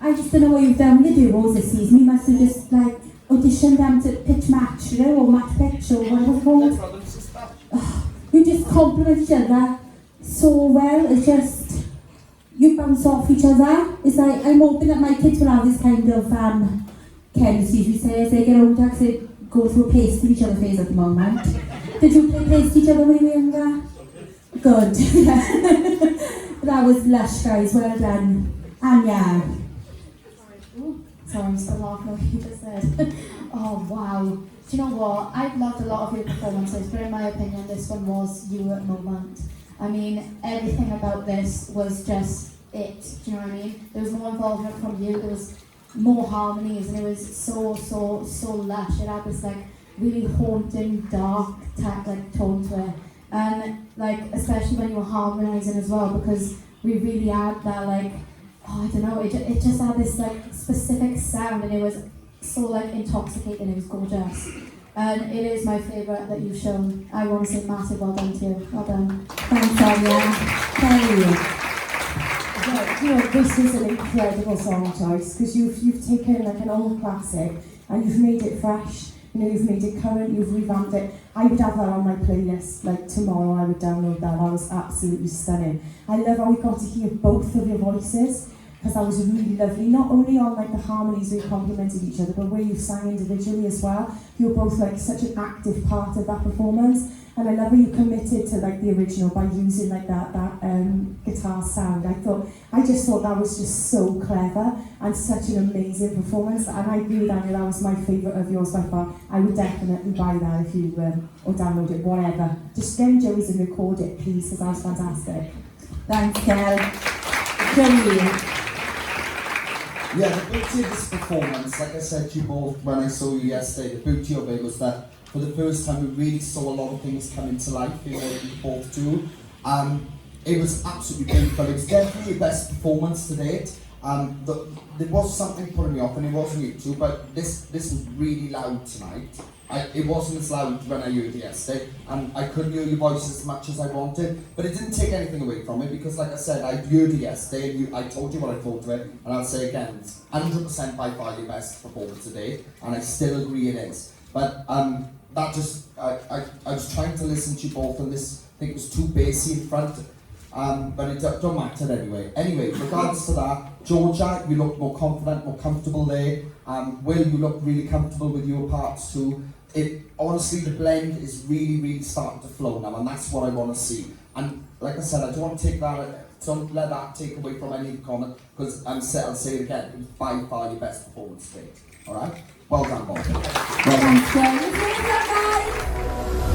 I just don't know what you've done with the Duos this season. You must have just like auditioned them to pitch match, you know, or match pitch or whatever it's called. You just compliment each other so well. It's just, you bounce off each other. It's like, I'm hoping that my kids will have this kind of chemistry, we say, as they get older, because they go through a pace to each other phase at the moment. Did you play pace to each other when you were younger? Good. That was lush, guys. Well done. Anya. Sorry, I'm still laughing at what you just said. Oh, wow. Do you know what? I've loved a lot of your performances, but in my opinion, this one was you at the moment. I mean, everything about this was just it. Do you know what I mean? There was more involvement from you, there was more harmonies, and it was so lush. It had this like really haunting, dark like tone to it. And like, especially when you were harmonising as well, because we really had that like, oh, I don't know, it just had this like specific sound, and it was so like intoxicating. It was gorgeous, and it is my favourite that you've shown. I want to say massive well done to you. Well done. Thanks, Anya. Thank you. Yeah, you know, this is an incredible song choice, because you've taken like an old classic and you've made it fresh. You know, you've made it current, you've revamped it. I would have that on my playlist, like tomorrow I would download that. That was absolutely stunning. I love how we got to hear both of your voices. because that was really lovely. Not only on like the harmonies we complemented each other, but where you sang individually as well. You were both like such an active part of that performance, and I love how you committed to like the original by using like that guitar sound. I just thought that was just so clever and such an amazing performance. And I agree with Daniel, that was my favourite of yours by far. I would definitely buy that if you or download it, whatever. Just get Joey's and record it, please, because that was fantastic. Thanks, Kel. Joey. Yeah, the beauty of this performance, like I said to you both when I saw you yesterday, the beauty of it was that for the first time we really saw a lot of things come into life in what we both do. It was absolutely beautiful. It was definitely the best performance to date. There was something putting me off, and it wasn't you two, but this was really loud tonight. It wasn't as loud when I heard it yesterday, and I couldn't hear your voice as much as I wanted, but it didn't take anything away from it, because like I said, I heard it yesterday, and I told you what I thought of it, and I'll say again, it's 100% by far your best performance today, and I still agree it is. But that just, I was trying to listen to you both, and this, I think it was too bassy in front, but it don't matter anyway. Anyway, regardless of that, Georgia, you looked more confident, more comfortable there. Will, you look really comfortable with your parts too. Honestly, the blend is really starting to flow now, and that's what I want to see. And like I said, I don't want to take that, don't let that take away from any of the comment, because I'll say it again, it was by far your best performance today. Alright? Well done, Bob. Well done. Thanks, Joey.